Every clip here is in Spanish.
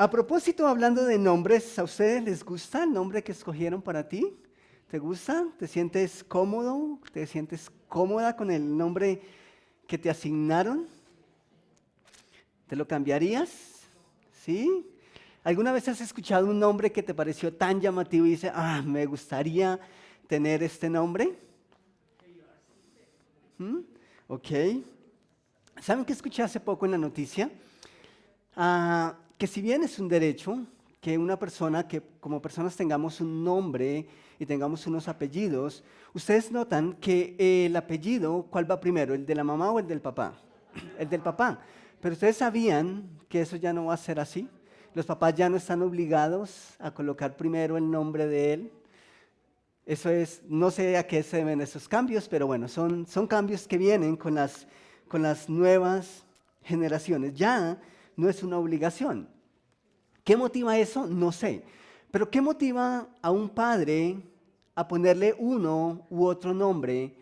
A propósito, hablando de nombres, ¿a ustedes les gusta el nombre que escogieron para ti? ¿Te gusta? ¿Te sientes cómodo? ¿Te sientes cómoda con el nombre que te asignaron? ¿Te lo cambiarías? ¿Sí? ¿Alguna vez has escuchado un nombre que te pareció tan llamativo y dices, me gustaría tener este nombre? ¿Mm? Ok. ¿Saben qué escuché hace poco en la noticia? Que si bien es un derecho que una persona, que como personas tengamos un nombre y tengamos unos apellidos, ustedes notan que el apellido, ¿cuál va primero? ¿El de la mamá o el del papá? El del papá. Pero ustedes sabían que eso ya no va a ser así. Los papás ya no están obligados a colocar primero el nombre de él. Eso es, no sé a qué se deben esos cambios, pero bueno, son cambios que vienen con las nuevas generaciones. Ya no es una obligación. ¿Qué motiva eso? No sé. Pero ¿qué motiva a un padre a ponerle uno u otro nombre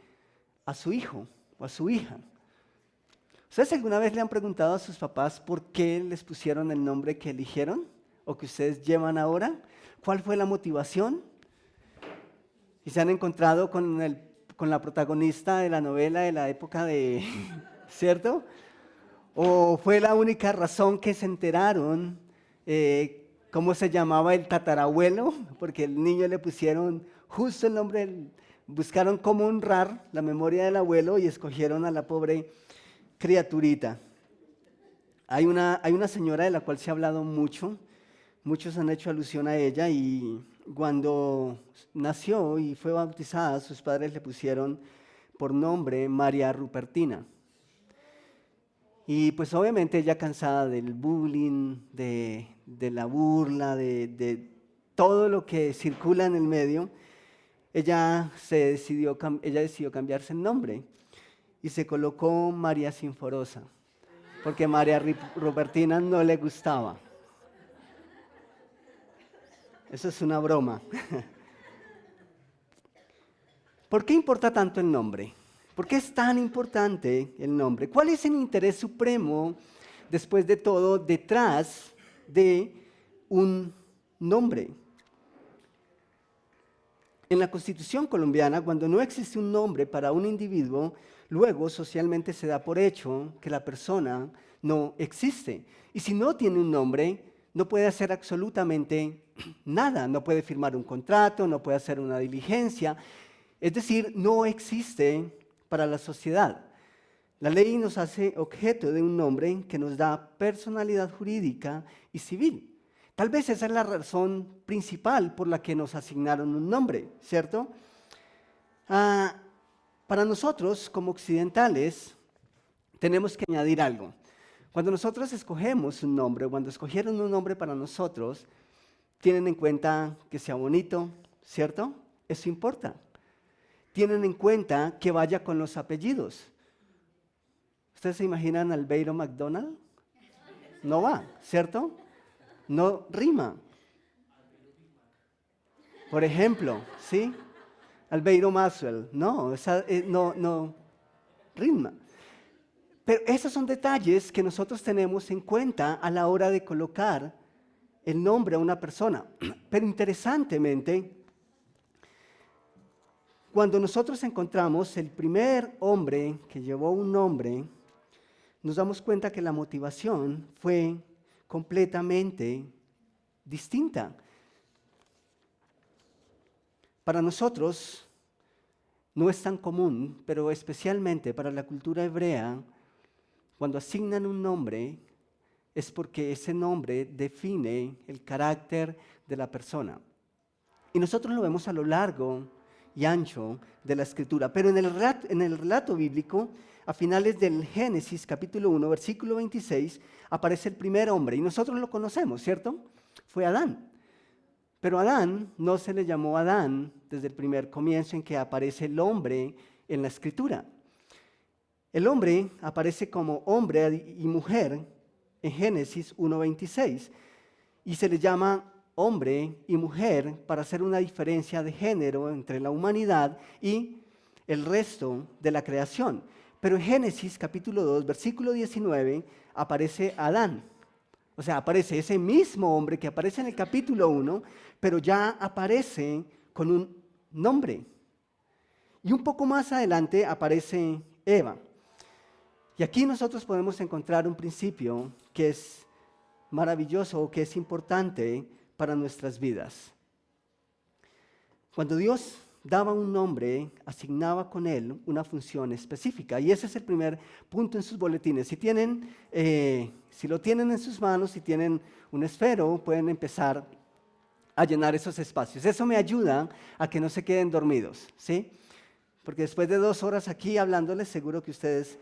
a su hijo o a su hija? ¿Ustedes alguna vez le han preguntado a sus papás por qué les pusieron el nombre que eligieron o que ustedes llevan ahora? ¿Cuál fue la motivación? ¿Y se han encontrado con la protagonista de la novela de la época de, ¿cierto? ¿O fue la única razón que se enteraron cómo se llamaba el tatarabuelo? Porque el niño le pusieron justo el nombre, buscaron cómo honrar la memoria del abuelo y escogieron a la pobre criaturita. Hay una señora de la cual se ha hablado mucho, muchos han hecho alusión a ella y cuando nació y fue bautizada, sus padres le pusieron por nombre María Rupertina. Y pues obviamente ella cansada del bullying, de la burla, de todo lo que circula en el medio, ella decidió cambiarse el nombre y se colocó María Sinforosa, porque María Rupertina no le gustaba. Eso es una broma. ¿Por qué importa tanto el nombre? ¿Por qué es tan importante el nombre? ¿Cuál es el interés supremo, después de todo, detrás de un nombre? En la Constitución colombiana, cuando no existe un nombre para un individuo, luego socialmente se da por hecho que la persona no existe. Y si no tiene un nombre, no puede hacer absolutamente nada. No puede firmar un contrato, no puede hacer una diligencia. Es decir, no existe para la sociedad. La ley nos hace objeto de un nombre que nos da personalidad jurídica y civil. Tal vez esa es la razón principal por la que nos asignaron un nombre, ¿cierto? Para nosotros, como occidentales, tenemos que añadir algo. Cuando nosotros escogemos un nombre, cuando escogieron un nombre para nosotros, tienen en cuenta que sea bonito, ¿cierto? Eso importa. Tienen en cuenta que vaya con los apellidos. ¿Ustedes se imaginan Albeiro McDonald? No va, ¿cierto? No rima. Por ejemplo, ¿sí? Albeiro Maxwell, no rima. Pero esos son detalles que nosotros tenemos en cuenta a la hora de colocar el nombre a una persona. Pero interesantemente, cuando nosotros encontramos el primer hombre que llevó un nombre, nos damos cuenta que la motivación fue completamente distinta. Para nosotros no es tan común, pero especialmente para la cultura hebrea, cuando asignan un nombre, es porque ese nombre define el carácter de la persona. Y nosotros lo vemos a lo largo y ancho de la Escritura. Pero en el relato bíblico, a finales del Génesis capítulo 1, versículo 26, aparece el primer hombre. Y nosotros lo conocemos, ¿cierto? Fue Adán. Pero a Adán no se le llamó Adán desde el primer comienzo en que aparece el hombre en la Escritura. El hombre aparece como hombre y mujer en Génesis 1:26 y se le llama hombre y mujer para hacer una diferencia de género entre la humanidad y el resto de la creación. Pero en Génesis capítulo 2, versículo 19, aparece Adán. O sea, aparece ese mismo hombre que aparece en el capítulo 1, pero ya aparece con un nombre. Y un poco más adelante aparece Eva. Y aquí nosotros podemos encontrar un principio que es maravilloso, que es importante para nuestras vidas. Cuando Dios daba un nombre, asignaba con él una función específica. Y ese es el primer punto en sus boletines. Si lo tienen en sus manos, si tienen un esfero, pueden empezar a llenar esos espacios. Eso me ayuda a que no se queden dormidos, ¿sí? Porque después de 2 horas aquí hablándoles, seguro que ustedes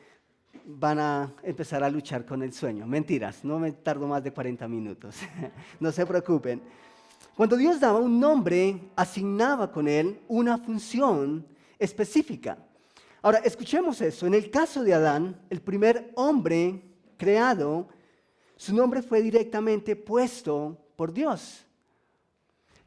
van a empezar a luchar con el sueño. Mentiras, no me tardo más de 40 minutos. No se preocupen. Cuando Dios daba un nombre, asignaba con él una función específica. Ahora, escuchemos eso. En el caso de Adán, el primer hombre creado, su nombre fue directamente puesto por Dios.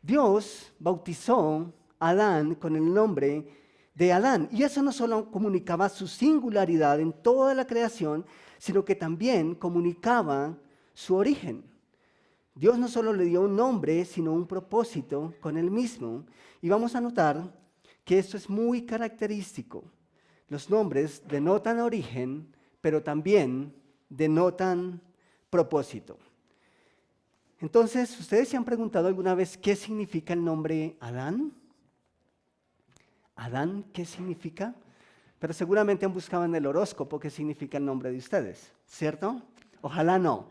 Dios bautizó a Adán con el nombre de Adán. Y eso no solo comunicaba su singularidad en toda la creación, sino que también comunicaba su origen. Dios no solo le dio un nombre, sino un propósito con él mismo. Y vamos a notar que esto es muy característico. Los nombres denotan origen, pero también denotan propósito. Entonces, ¿ustedes se han preguntado alguna vez qué significa el nombre Adán? ¿Adán qué significa? Pero seguramente han buscado en el horóscopo qué significa el nombre de ustedes, ¿cierto? Ojalá no.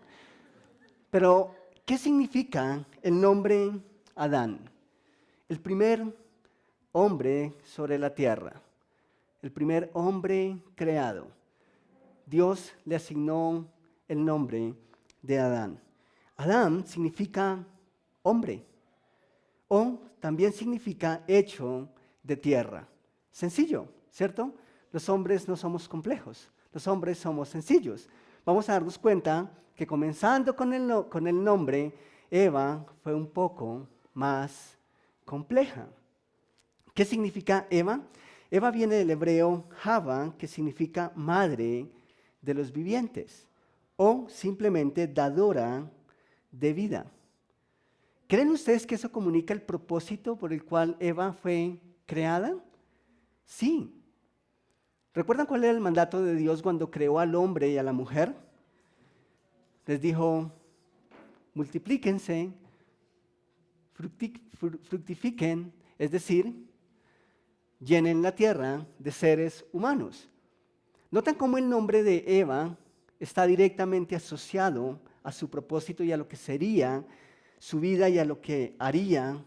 Pero, ¿qué significa el nombre Adán? El primer hombre sobre la tierra, el primer hombre creado. Dios le asignó el nombre de Adán. Adán significa hombre, o también significa hecho de tierra. Sencillo, ¿cierto? Los hombres no somos complejos, los hombres somos sencillos. Vamos a darnos cuenta que comenzando con el nombre, Eva fue un poco más compleja. ¿Qué significa Eva? Eva viene del hebreo Java, que significa madre de los vivientes, o simplemente dadora de vida. ¿Creen ustedes que eso comunica el propósito por el cual Eva fue creada? Sí. ¿Recuerdan cuál era el mandato de Dios cuando creó al hombre y a la mujer? Les dijo, multiplíquense, fructifiquen, es decir, llenen la tierra de seres humanos. ¿Notan cómo el nombre de Eva está directamente asociado a su propósito y a lo que sería su vida y a lo que haría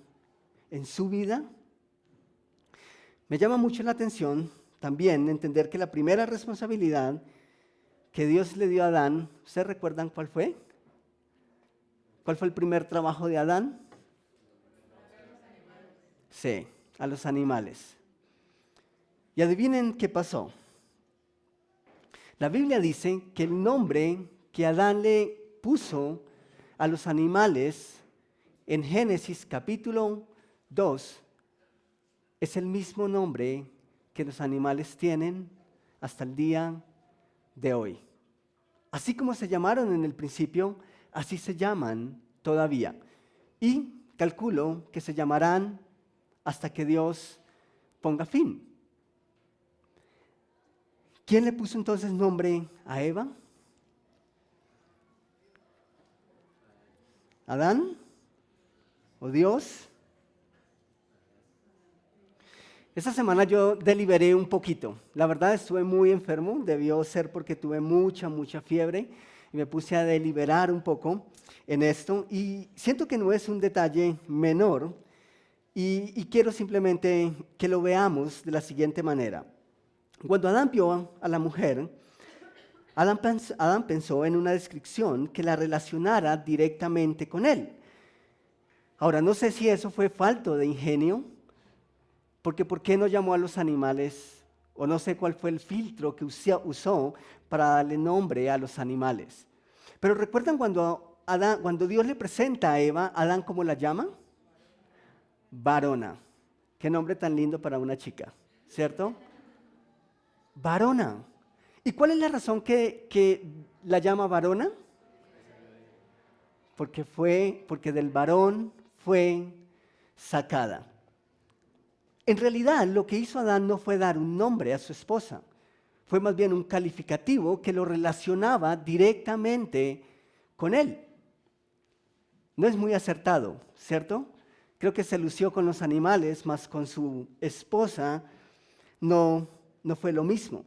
en su vida? Me llama mucho la atención también entender que la primera responsabilidad que Dios le dio a Adán, ¿ustedes recuerdan cuál fue? ¿Cuál fue el primer trabajo de Adán? Sí, a los animales. Y adivinen qué pasó. La Biblia dice que el nombre que Adán le puso a los animales en Génesis capítulo 2 es el mismo nombre que los animales tienen hasta el día de hoy. Así como se llamaron en el principio, así se llaman todavía. Y calculo que se llamarán hasta que Dios ponga fin. ¿Quién le puso entonces nombre a Eva? ¿Adán? ¿O Dios? Esta semana yo deliberé un poquito. La verdad estuve muy enfermo, debió ser porque tuve mucha fiebre y me puse a deliberar un poco en esto y siento que no es un detalle menor y quiero simplemente que lo veamos de la siguiente manera. Cuando Adán vio a la mujer, Adán pensó en una descripción que la relacionara directamente con él. Ahora, no sé si eso fue falto de ingenio, porque ¿por qué no llamó a los animales? O no sé cuál fue el filtro que usó para darle nombre a los animales. Pero ¿recuerdan cuando Dios le presenta a Eva, Adán cómo la llama? Varona. Qué nombre tan lindo para una chica, ¿cierto? Varona. ¿Y cuál es la razón que la llama varona? porque del varón fue sacada. En realidad, lo que hizo Adán no fue dar un nombre a su esposa, fue más bien un calificativo que lo relacionaba directamente con él. No es muy acertado, ¿cierto? Creo que se lució con los animales, mas con su esposa no fue lo mismo.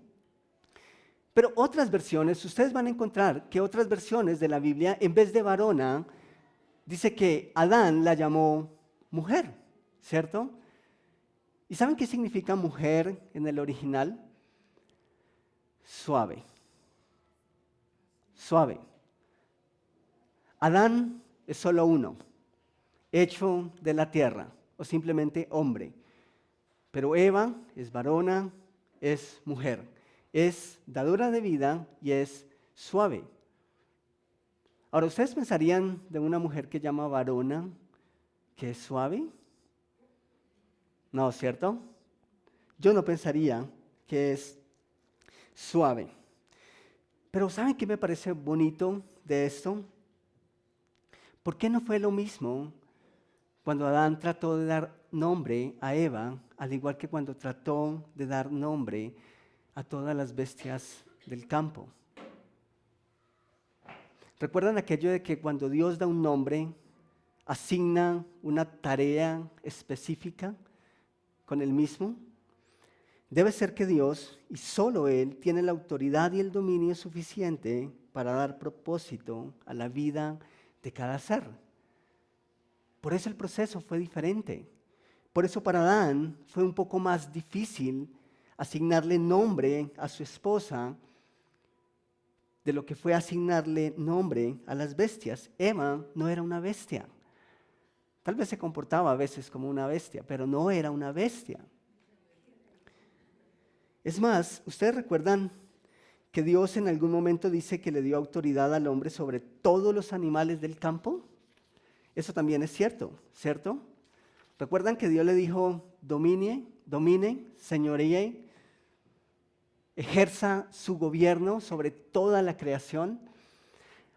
Pero otras versiones, ustedes van a encontrar que otras versiones de la Biblia, en vez de varona, dice que Adán la llamó mujer, ¿cierto? ¿Y saben qué significa mujer en el original? Suave. Suave. Adán es solo uno, hecho de la tierra, o simplemente hombre. Pero Eva es varona, es mujer, es dadora de vida y es suave. Ahora, ¿ustedes pensarían de una mujer que llama varona que es suave? No, ¿cierto? Yo no pensaría que es suave. Pero ¿saben qué me parece bonito de esto? ¿Por qué no fue lo mismo cuando Adán trató de dar nombre a Eva, al igual que cuando trató de dar nombre a todas las bestias del campo? ¿Recuerdan aquello de que cuando Dios da un nombre, asigna una tarea específica con el mismo? Debe ser que Dios, y solo Él, tiene la autoridad y el dominio suficiente para dar propósito a la vida de cada ser. Por eso el proceso fue diferente. Por eso para Adán fue un poco más difícil asignarle nombre a su esposa de lo que fue asignarle nombre a las bestias. Eva no era una bestia. Tal vez se comportaba a veces como una bestia, pero no era una bestia. Es más, ¿ustedes recuerdan que Dios en algún momento dice que le dio autoridad al hombre sobre todos los animales del campo? Eso también es cierto, ¿cierto? ¿Recuerdan que Dios le dijo, domine, señoríe, ejerza su gobierno sobre toda la creación?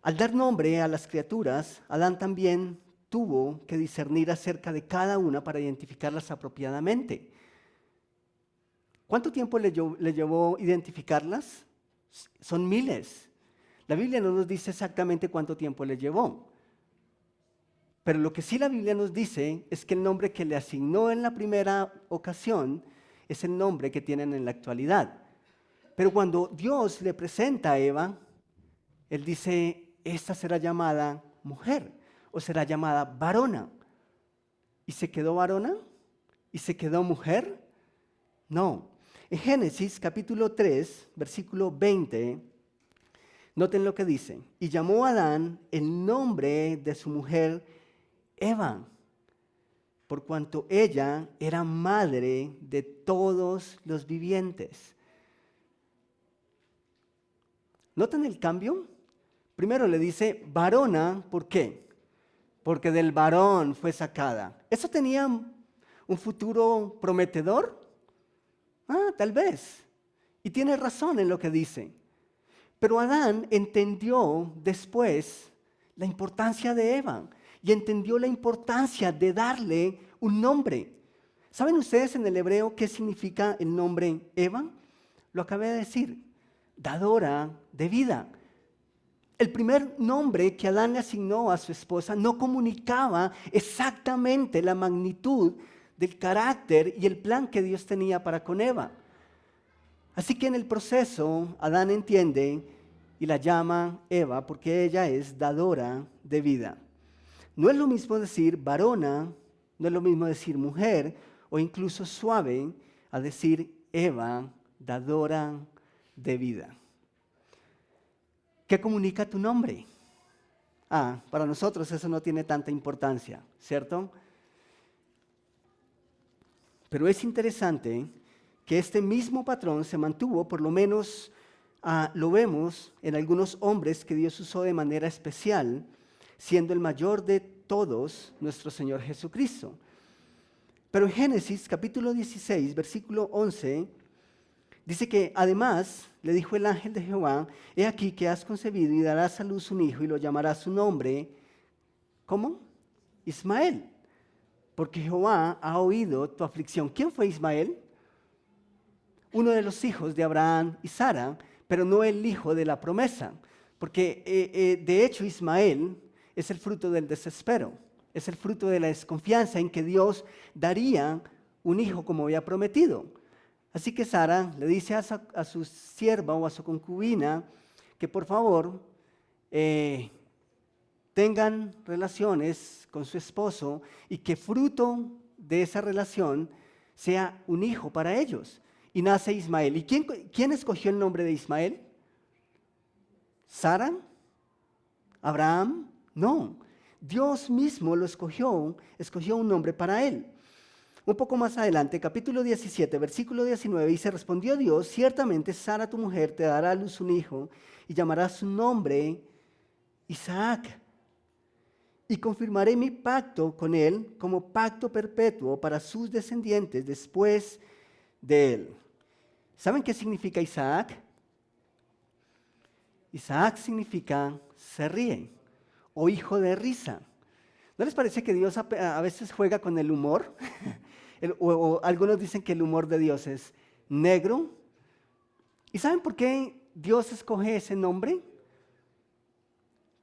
Al dar nombre a las criaturas, Adán también tuvo que discernir acerca de cada una para identificarlas apropiadamente. ¿Cuánto tiempo le llevó identificarlas? Son miles. La Biblia no nos dice exactamente cuánto tiempo le llevó. Pero lo que sí la Biblia nos dice es que el nombre que le asignó en la primera ocasión es el nombre que tienen en la actualidad. Pero cuando Dios le presenta a Eva, Él dice, esta será llamada mujer o será llamada varona. ¿Y se quedó varona? ¿Y se quedó mujer? No. En Génesis capítulo 3, versículo 20, noten lo que dice. Y llamó a Adán el nombre de su mujer Eva, por cuanto ella era madre de todos los vivientes. ¿Notan el cambio? Primero le dice varona, ¿por qué? Porque del varón fue sacada. ¿Eso tenía un futuro prometedor? Tal vez. Y tiene razón en lo que dice. Pero Adán entendió después la importancia de Eva y entendió la importancia de darle un nombre. ¿Saben ustedes en el hebreo qué significa el nombre Eva? Lo acabé de decir, dadora de vida. El primer nombre que Adán le asignó a su esposa no comunicaba exactamente la magnitud del carácter y el plan que Dios tenía para con Eva. Así que en el proceso, Adán entiende y la llama Eva porque ella es dadora de vida. No es lo mismo decir varona, no es lo mismo decir mujer o incluso suave a decir Eva, dadora de vida. ¿Qué comunica tu nombre? Para nosotros eso no tiene tanta importancia, ¿cierto? Pero es interesante que este mismo patrón se mantuvo, por lo menos lo vemos en algunos hombres que Dios usó de manera especial, siendo el mayor de todos nuestro Señor Jesucristo. Pero en Génesis capítulo 16, versículo 11, dice que además le dijo el ángel de Jehová, he aquí que has concebido y darás a luz un hijo y lo llamarás su nombre, ¿Cómo? Ismael, porque Jehová ha oído tu aflicción. ¿Quién fue Ismael? Uno de los hijos de Abraham y Sara, pero no el hijo de la promesa, porque de hecho Ismael es el fruto del desespero, es el fruto de la desconfianza en que Dios daría un hijo como había prometido. Así que Sara le dice a su sierva o a su concubina que por favor tengan relaciones con su esposo y que fruto de esa relación sea un hijo para ellos. Y nace Ismael. ¿Y quién escogió el nombre de Ismael? ¿Sara? ¿Abraham? No. Dios mismo lo escogió un nombre para él. Un poco más adelante, capítulo 17, versículo 19, dice, respondió Dios, ciertamente Sara tu mujer te dará a luz un hijo y llamará su nombre Isaac. Y confirmaré mi pacto con él como pacto perpetuo para sus descendientes después de él. ¿Saben qué significa Isaac? Isaac significa se ríe o hijo de risa. ¿No les parece que Dios a veces juega con el humor? O algunos dicen que el humor de Dios es negro. ¿Y saben por qué Dios escoge ese nombre?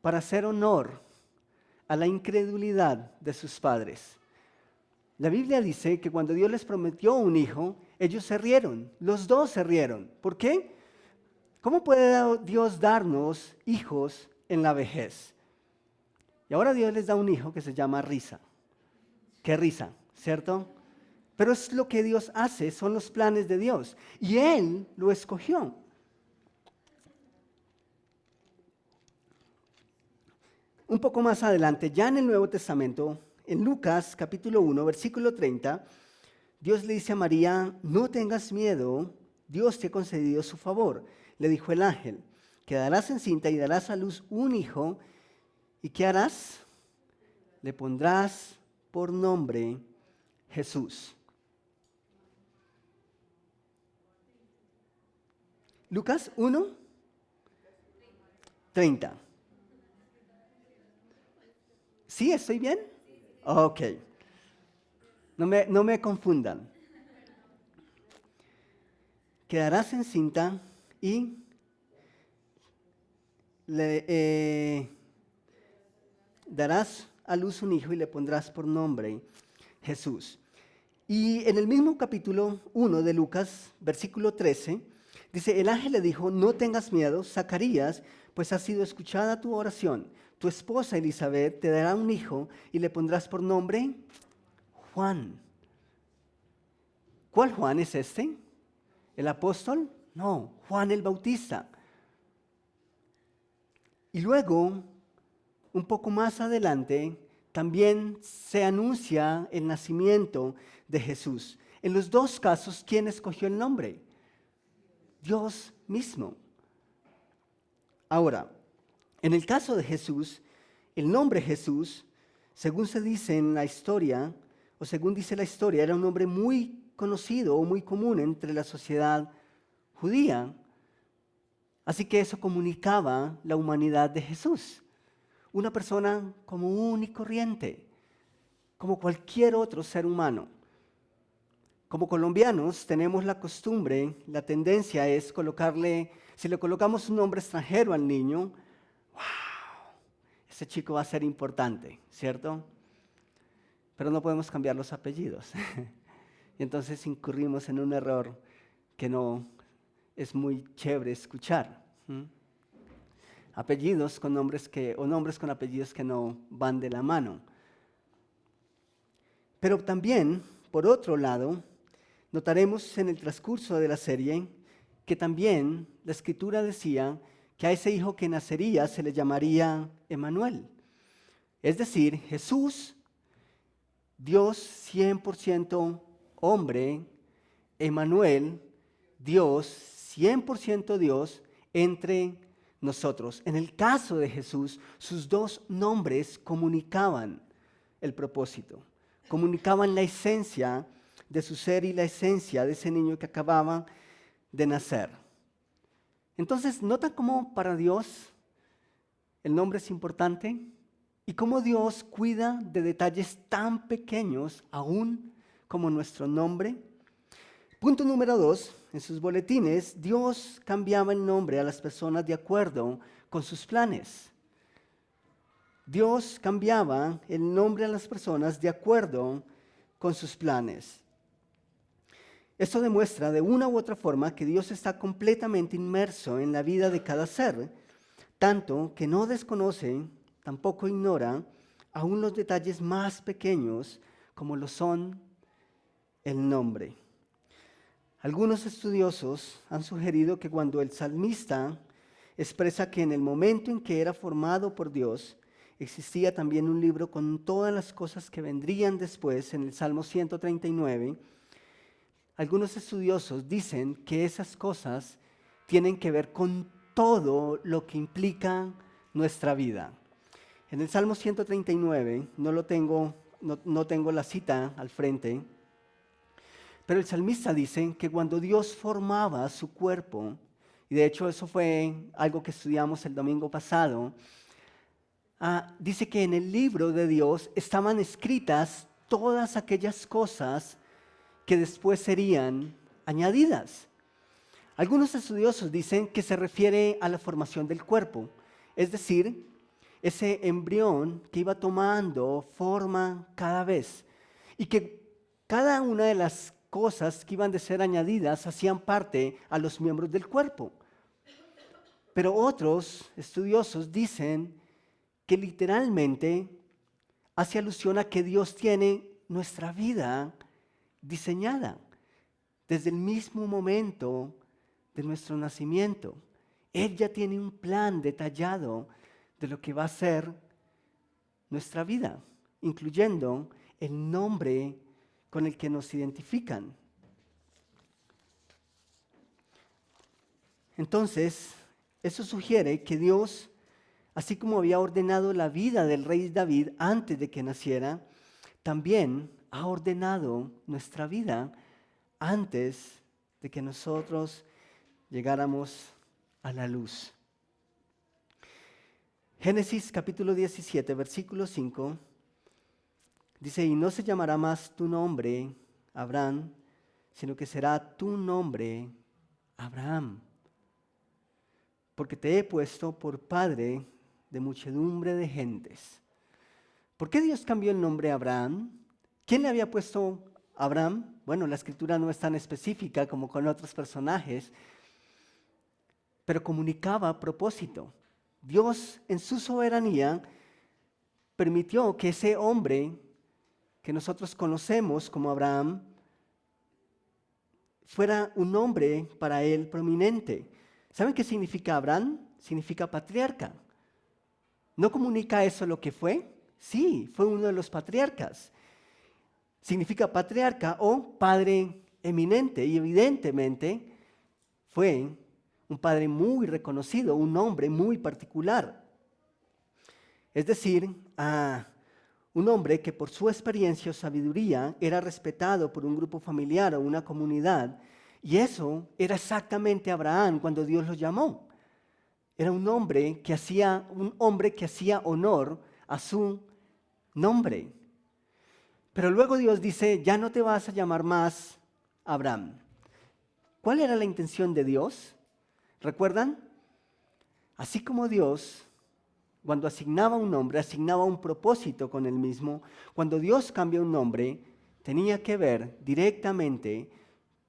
Para hacer honor a la incredulidad de sus padres. La Biblia dice que cuando Dios les prometió un hijo, ellos se rieron, los dos se rieron. ¿Por qué? ¿Cómo puede Dios darnos hijos en la vejez? Y ahora Dios les da un hijo que se llama risa. Qué risa, ¿cierto? Pero es lo que Dios hace, son los planes de Dios. Y Él lo escogió. Un poco más adelante, ya en el Nuevo Testamento, en Lucas capítulo 1, versículo 30, Dios le dice a María, no tengas miedo, Dios te ha concedido su favor. Le dijo el ángel, quedarás encinta y darás a luz un hijo, ¿y qué harás? Le pondrás por nombre Jesús. Lucas 1, 30. ¿Sí? ¿Estoy bien? Ok. No me confundan. Quedarás encinta y le darás a luz un hijo y le pondrás por nombre Jesús. Y en el mismo capítulo 1 de Lucas, versículo 13, dice, el ángel le dijo, no tengas miedo, Zacarías, pues ha sido escuchada tu oración. Tu esposa Elizabeth te dará un hijo y le pondrás por nombre Juan. ¿Cuál Juan es este? ¿El apóstol? No, Juan el Bautista. Y luego, un poco más adelante, también se anuncia el nacimiento de Jesús. En los dos casos, ¿quién escogió el nombre? Dios mismo. Ahora, en el caso de Jesús, el nombre Jesús, según se dice en la historia, o según dice la historia, era un nombre muy conocido o muy común entre la sociedad judía. Así que eso comunicaba la humanidad de Jesús. Una persona común y corriente, como cualquier otro ser humano. Como colombianos tenemos la costumbre, la tendencia es colocarle, si le colocamos un nombre extranjero al niño, ¡wow! Ese chico va a ser importante, ¿cierto? Pero no podemos cambiar los apellidos. Y entonces incurrimos en un error que no es muy chévere escuchar. Apellidos con nombres o nombres con apellidos que no van de la mano. Pero también, por otro lado, notaremos en el transcurso de la serie que también la Escritura decía que a ese hijo que nacería se le llamaría Emmanuel. Es decir, Jesús, Dios 100% hombre, Emmanuel, Dios 100% Dios entre nosotros. En el caso de Jesús, sus dos nombres comunicaban el propósito, comunicaban la esencia de su ser y la esencia de ese niño que acababa de nacer. Entonces, ¿notan cómo para Dios el nombre es importante? y cómo Dios cuida de detalles tan pequeños, aún como nuestro nombre. Punto número 2, en sus boletines, Dios cambiaba el nombre a las personas de acuerdo con sus planes. Dios cambiaba el nombre a las personas de acuerdo con sus planes. Esto demuestra de una u otra forma que Dios está completamente inmerso en la vida de cada ser, tanto que no desconoce, tampoco ignora, aún los detalles más pequeños como lo son el nombre. Algunos estudiosos han sugerido que cuando el salmista expresa que en el momento en que era formado por Dios, existía también un libro con todas las cosas que vendrían después en el Salmo 139, algunos estudiosos dicen que esas cosas tienen que ver con todo lo que implica nuestra vida. En el Salmo 139, no tengo la cita al frente, pero el salmista dice que cuando Dios formaba su cuerpo, y de hecho eso fue algo que estudiamos el domingo pasado, dice que en el libro de Dios estaban escritas todas aquellas cosas que después serían añadidas. Algunos estudiosos dicen que se refiere a la formación del cuerpo, es decir, ese embrión que iba tomando forma cada vez y que cada una de las cosas que iban a ser añadidas hacían parte a los miembros del cuerpo. Pero otros estudiosos dicen que literalmente hace alusión a que Dios tiene nuestra vida diseñada desde el mismo momento de nuestro nacimiento. Él ya tiene un plan detallado de lo que va a ser nuestra vida, incluyendo el nombre con el que nos identifican. Entonces, eso sugiere que Dios, así como había ordenado la vida del rey David antes de que naciera, también ha ordenado nuestra vida antes de que nosotros llegáramos a la luz. Génesis capítulo 17, versículo 5, dice, y no se llamará más tu nombre Abraham, sino que será tu nombre Abraham, porque te he puesto por padre de muchedumbre de gentes. ¿Por qué Dios cambió el nombre a Abraham? ¿Quién le había puesto Abraham? Bueno, la escritura no es tan específica como con otros personajes, pero comunicaba propósito. Dios, en su soberanía, permitió que ese hombre que nosotros conocemos como Abraham fuera un hombre para él prominente. ¿Saben qué significa Abraham? Significa patriarca. ¿No comunica eso lo que fue? Sí, fue uno de los patriarcas. Significa patriarca o padre eminente, y evidentemente fue un padre muy reconocido, un hombre muy particular. Es decir, un hombre que por su experiencia o sabiduría era respetado por un grupo familiar o una comunidad, y eso era exactamente Abraham cuando Dios lo llamó. Era un hombre que hacía honor a su nombre. Pero luego Dios dice, ya no te vas a llamar más Abraham. ¿Cuál era la intención de Dios? ¿Recuerdan? Así como Dios, cuando asignaba un nombre, asignaba un propósito con él mismo, cuando Dios cambia un nombre, tenía que ver directamente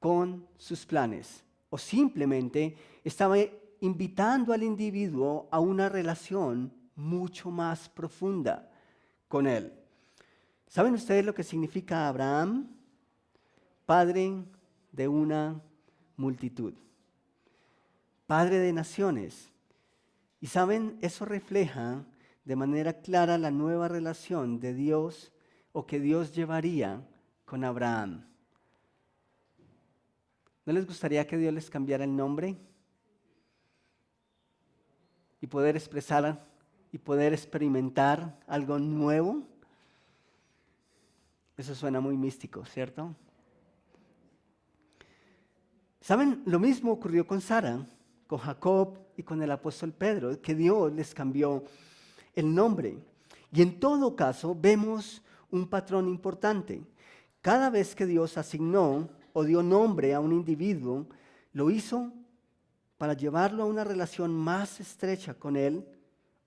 con sus planes, o simplemente estaba invitando al individuo a una relación mucho más profunda con él. ¿Saben ustedes lo que significa Abraham? Padre de una multitud, padre de naciones. Y saben, eso refleja de manera clara la nueva relación de Dios o que Dios llevaría con Abraham. ¿No les gustaría que Dios les cambiara el nombre? Y poder expresar y poder experimentar algo nuevo. Eso suena muy místico, ¿cierto? ¿Saben? Lo mismo ocurrió con Sara, con Jacob y con el apóstol Pedro, que Dios les cambió el nombre. Y en todo caso vemos un patrón importante. Cada vez que Dios asignó o dio nombre a un individuo, lo hizo para llevarlo a una relación más estrecha con Él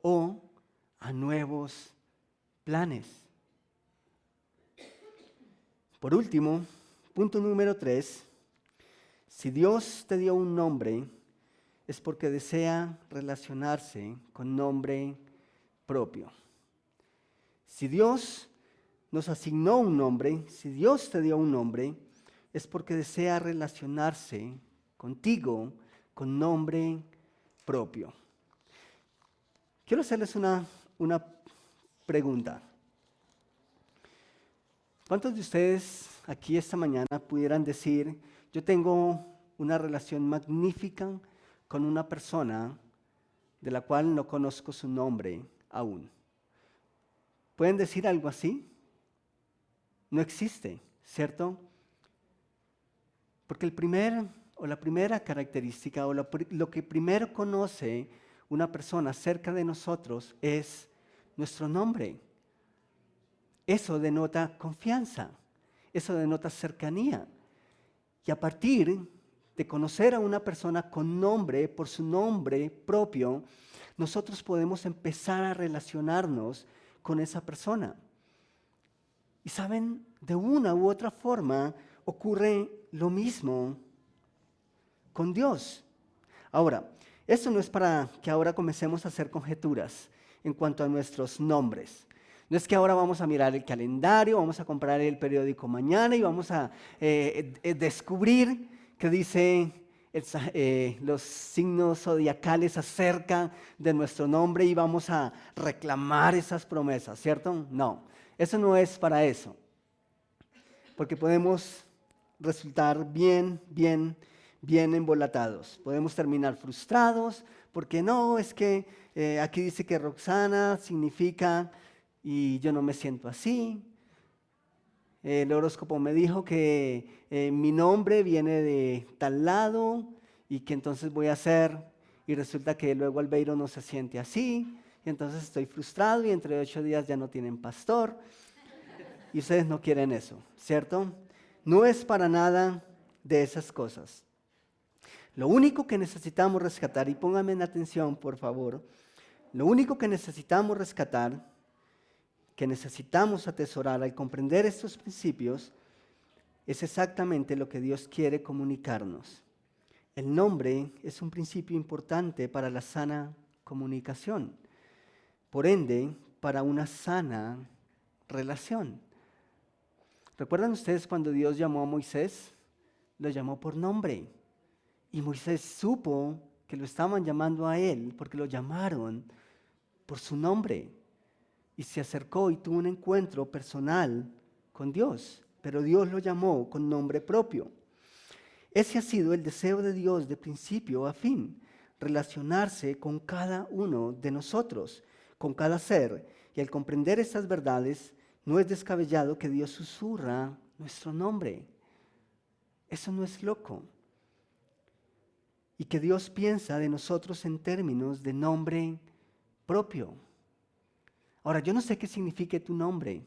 o a nuevos planes. Por último, punto número 3, si Dios te dio un nombre, es porque desea relacionarse con nombre propio. Si Dios nos asignó un nombre, si Dios te dio un nombre, es porque desea relacionarse contigo con nombre propio. Quiero hacerles una pregunta. ¿Cuántos de ustedes aquí esta mañana pudieran decir, yo tengo una relación magnífica con una persona de la cual no conozco su nombre aún? ¿Pueden decir algo así? No existe, ¿cierto? Porque la primera característica o lo que primero conoce una persona acerca de nosotros es nuestro nombre. Eso denota confianza, eso denota cercanía. Y a partir de conocer a una persona con nombre, por su nombre propio, nosotros podemos empezar a relacionarnos con esa persona. Y saben, de una u otra forma ocurre lo mismo con Dios. Ahora, esto no es para que ahora comencemos a hacer conjeturas en cuanto a nuestros nombres. No es que ahora vamos a mirar el calendario, vamos a comprar el periódico mañana y vamos a descubrir que dice los signos zodiacales acerca de nuestro nombre y vamos a reclamar esas promesas, ¿cierto? No, eso no es para eso. Porque podemos resultar bien embolatados. Podemos terminar frustrados porque no, es que aquí dice que Roxana significa y yo no me siento así. El horóscopo me dijo que mi nombre viene de tal lado y que entonces voy a hacer, y resulta que luego Albeiro no se siente así, y entonces estoy frustrado y entre 8 días ya no tienen pastor. Y ustedes no quieren eso, ¿cierto? No es para nada de esas cosas. Lo único que necesitamos rescatar, y pónganme en atención por favor, lo único que necesitamos rescatar, que necesitamos atesorar al comprender estos principios, es exactamente lo que Dios quiere comunicarnos. El nombre es un principio importante para la sana comunicación, por ende, para una sana relación. ¿Recuerdan ustedes cuando Dios llamó a Moisés? Lo llamó por nombre. Y Moisés supo que lo estaban llamando a él porque lo llamaron por su nombre. Y se acercó y tuvo un encuentro personal con Dios. Pero Dios lo llamó con nombre propio. Ese ha sido el deseo de Dios de principio a fin. Relacionarse con cada uno de nosotros, con cada ser. Y al comprender estas verdades, no es descabellado que Dios susurra nuestro nombre. Eso no es loco. Y que Dios piensa de nosotros en términos de nombre propio. Ahora, yo no sé qué significa tu nombre.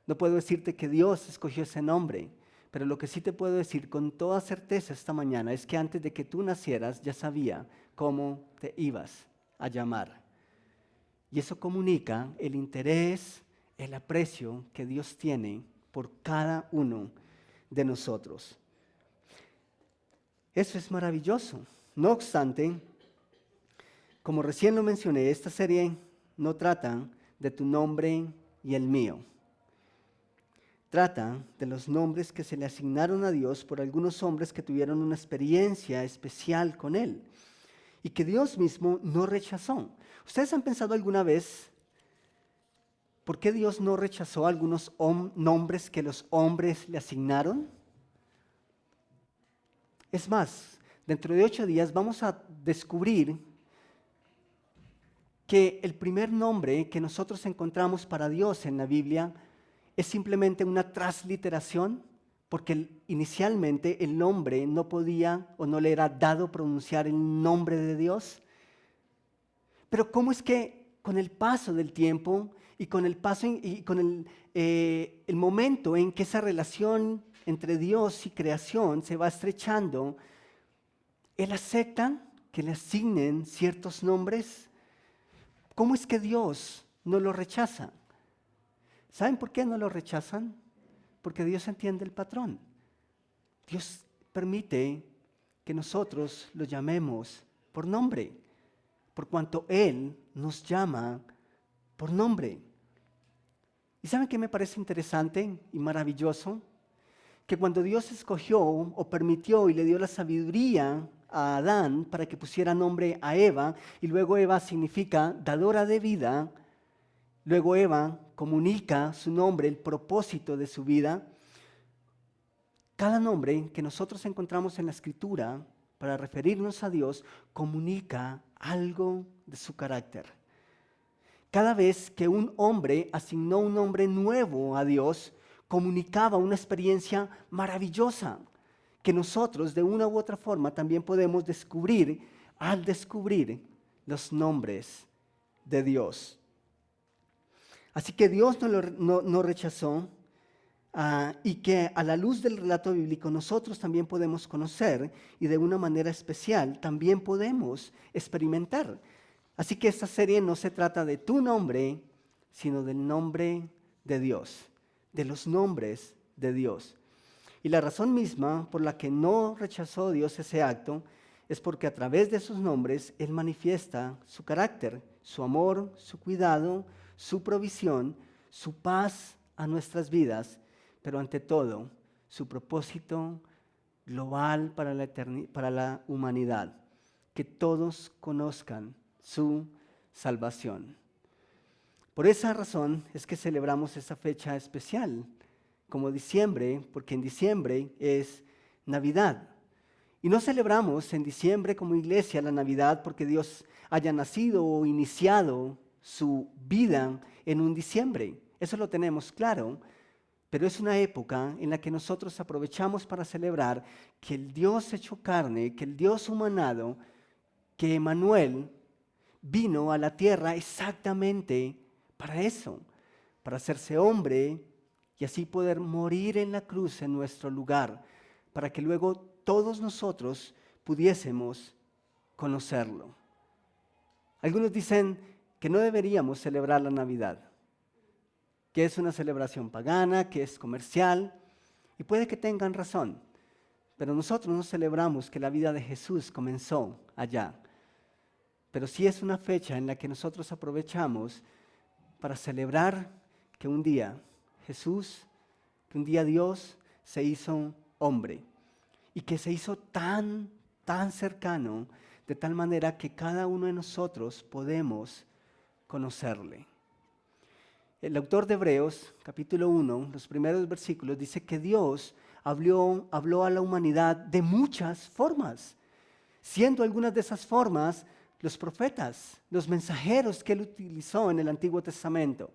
No puedo decirte que Dios escogió ese nombre. Pero lo que sí te puedo decir con toda certeza esta mañana es que antes de que tú nacieras ya sabía cómo te ibas a llamar. Y eso comunica el interés, el aprecio que Dios tiene por cada uno de nosotros. Eso es maravilloso. No obstante, como recién lo mencioné, esta serie no trata de tu nombre y el mío. Trata de los nombres que se le asignaron a Dios por algunos hombres que tuvieron una experiencia especial con Él y que Dios mismo no rechazó. ¿Ustedes han pensado alguna vez por qué Dios no rechazó algunos nombres que los hombres le asignaron? Es más, dentro de 8 días vamos a descubrir que el primer nombre que nosotros encontramos para Dios en la Biblia es simplemente una transliteración, porque inicialmente el hombre no podía o no le era dado pronunciar el nombre de Dios. Pero ¿cómo es que con el paso del tiempo y con el paso y con el momento en que esa relación entre Dios y creación se va estrechando, Él acepta que le asignen ciertos nombres. ¿Cómo es que Dios no lo rechaza? ¿Saben por qué no lo rechazan? Porque Dios entiende el patrón. Dios permite que nosotros lo llamemos por nombre, por cuanto Él nos llama por nombre. ¿Y saben qué me parece interesante y maravilloso? Que cuando Dios escogió o permitió y le dio la sabiduría a Adán para que pusiera nombre a Eva, y luego Eva significa dadora de vida, luego Eva comunica su nombre, el propósito de su vida. Cada nombre que nosotros encontramos en la Escritura para referirnos a Dios comunica algo de su carácter. Cada vez que un hombre asignó un nombre nuevo a Dios, comunicaba una experiencia maravillosa que nosotros de una u otra forma también podemos descubrir al descubrir los nombres de Dios. Así que Dios no rechazó y que a la luz del relato bíblico nosotros también podemos conocer y de una manera especial también podemos experimentar. Así que esta serie no se trata de tu nombre, sino del nombre de Dios, de los nombres de Dios. Y la razón misma por la que no rechazó Dios ese acto es porque a través de sus nombres Él manifiesta su carácter, su amor, su cuidado, su provisión, su paz a nuestras vidas, pero ante todo su propósito global para la humanidad, que todos conozcan su salvación. Por esa razón es que celebramos esa fecha especial como diciembre, porque en diciembre es Navidad. Y no celebramos en diciembre como iglesia la Navidad porque Dios haya nacido o iniciado su vida en un diciembre. Eso lo tenemos claro, pero es una época en la que nosotros aprovechamos para celebrar que el Dios hecho carne, que el Dios humanado, que Emmanuel vino a la tierra exactamente para eso, para hacerse hombre y así poder morir en la cruz en nuestro lugar, para que luego todos nosotros pudiésemos conocerlo. Algunos dicen que no deberíamos celebrar la Navidad, que es una celebración pagana, que es comercial, y puede que tengan razón, pero nosotros no celebramos que la vida de Jesús comenzó allá, pero sí es una fecha en la que nosotros aprovechamos para celebrar que un día Jesús, que un día Dios se hizo hombre y que se hizo tan cercano, de tal manera que cada uno de nosotros podemos conocerle. El autor de Hebreos, capítulo 1, los primeros versículos, dice que Dios habló a la humanidad de muchas formas, siendo algunas de esas formas los profetas, los mensajeros que Él utilizó en el Antiguo Testamento.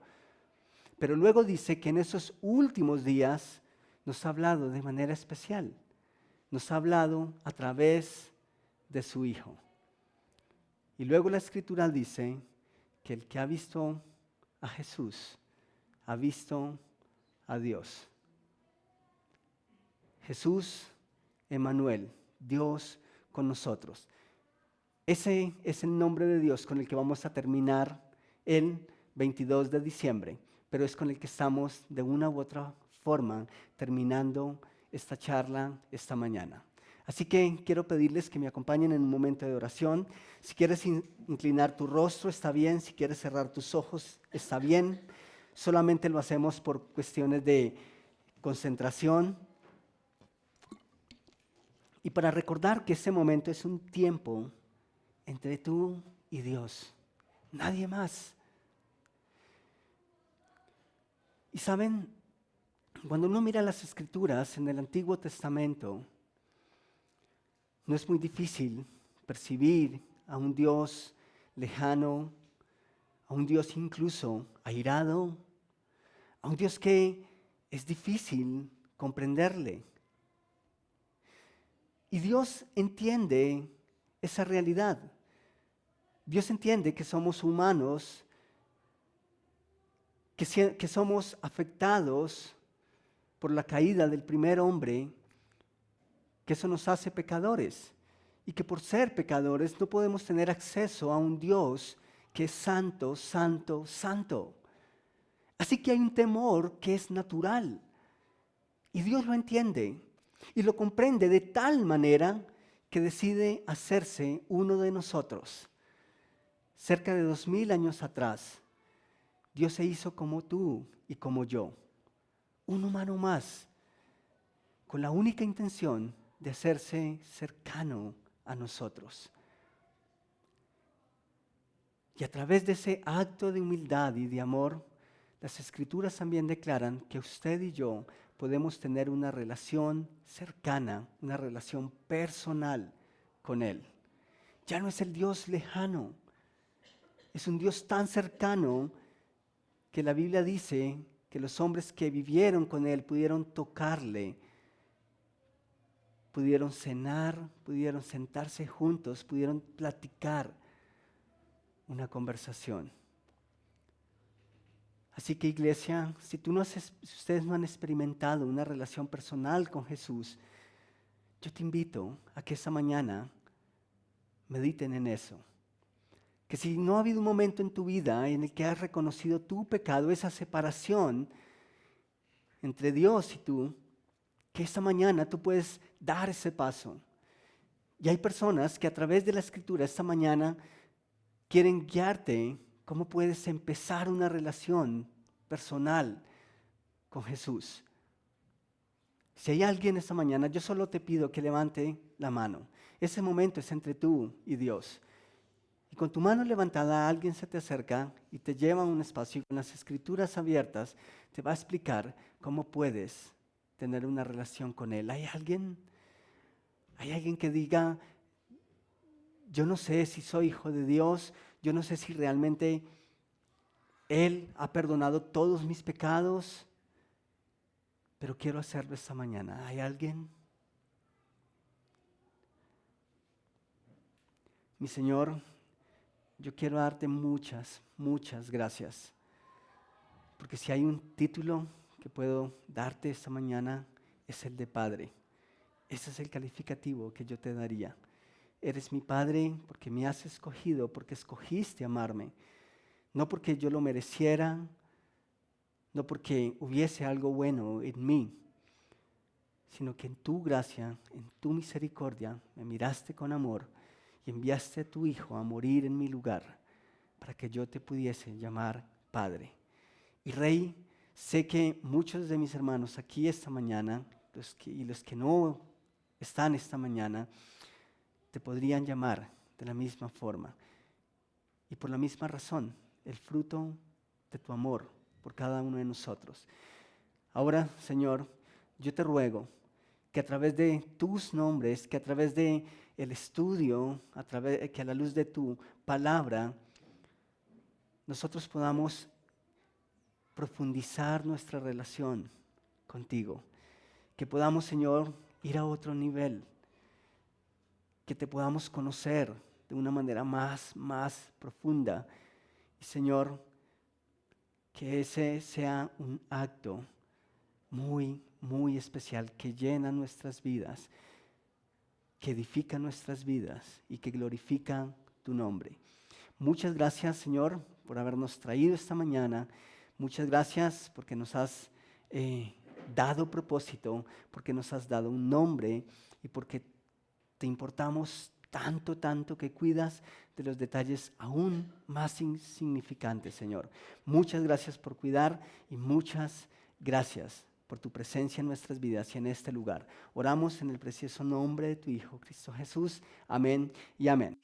Pero luego dice que en esos últimos días nos ha hablado de manera especial. Nos ha hablado a través de su Hijo. Y luego la Escritura dice que el que ha visto a Jesús, ha visto a Dios. Jesús, Emmanuel, Dios con nosotros. Ese es el nombre de Dios con el que vamos a terminar el 22 de diciembre, pero es con el que estamos de una u otra forma terminando esta charla esta mañana. Así que quiero pedirles que me acompañen en un momento de oración. Si quieres inclinar tu rostro, está bien. Si quieres cerrar tus ojos, está bien. Solamente lo hacemos por cuestiones de concentración. Y para recordar que ese momento es un tiempo entre tú y Dios. Nadie más. Y saben, cuando uno mira las Escrituras en el Antiguo Testamento, no es muy difícil percibir a un Dios lejano, a un Dios incluso airado, a un Dios que es difícil comprenderle. Y Dios entiende esa realidad. Dios entiende que somos humanos que somos afectados por la caída del primer hombre, que eso nos hace pecadores y que por ser pecadores no podemos tener acceso a un Dios que es santo, santo, santo. Así que hay un temor que es natural y Dios lo entiende y lo comprende de tal manera que decide hacerse uno de nosotros. Cerca de 2000 años atrás, Dios se hizo como tú y como yo, un humano más, con la única intención de hacerse cercano a nosotros. Y a través de ese acto de humildad y de amor, las Escrituras también declaran que usted y yo podemos tener una relación cercana, una relación personal con Él. Ya no es el Dios lejano, es un Dios tan cercano que la Biblia dice que los hombres que vivieron con Él pudieron tocarle, pudieron cenar, pudieron sentarse juntos, pudieron platicar una conversación. Así que iglesia, si ustedes no han experimentado una relación personal con Jesús, yo te invito a que esta mañana mediten en eso. Que si no ha habido un momento en tu vida en el que has reconocido tu pecado, esa separación entre Dios y tú, que esta mañana tú puedes dar ese paso. Y hay personas que a través de la Escritura esta mañana quieren guiarte cómo puedes empezar una relación personal con Jesús. Si hay alguien esta mañana, yo solo te pido que levante la mano. Ese momento es entre tú y Dios. Y con tu mano levantada alguien se te acerca y te lleva a un espacio y con las Escrituras abiertas te va a explicar cómo puedes tener una relación con Él. ¿Hay alguien? ¿Hay alguien que diga, yo no sé si soy hijo de Dios, yo no sé si realmente Él ha perdonado todos mis pecados, pero quiero hacerlo esta mañana? ¿Hay alguien? Mi Señor, yo quiero darte muchas, muchas gracias, porque si hay un título que puedo darte esta mañana, es el de Padre. Ese es el calificativo que yo te daría. Eres mi Padre porque me has escogido, porque escogiste amarme. No porque yo lo mereciera, no porque hubiese algo bueno en mí, sino que en tu gracia, en tu misericordia, me miraste con amor y enviaste a tu Hijo a morir en mi lugar para que yo te pudiese llamar Padre. Y Rey, sé que muchos de mis hermanos aquí esta mañana, y los que no están esta mañana, te podrían llamar de la misma forma. Y por la misma razón, el fruto de tu amor por cada uno de nosotros. Ahora, Señor, yo te ruego que a través de tus nombres, que a través de el estudio, que a la luz de tu palabra, nosotros podamos profundizar nuestra relación contigo. Que podamos, Señor, ir a otro nivel. Que te podamos conocer de una manera más profunda. Y, Señor, que ese sea un acto muy especial que llena nuestras vidas, que edifica nuestras vidas y que glorifica tu nombre. Muchas gracias, Señor, por habernos traído esta mañana. Muchas gracias porque nos has dado propósito, porque nos has dado un nombre y porque te importamos tanto que cuidas de los detalles aún más insignificantes, Señor. Muchas gracias por cuidar y muchas gracias por tu presencia en nuestras vidas y en este lugar. Oramos en el precioso nombre de tu Hijo, Cristo Jesús. Amén y amén.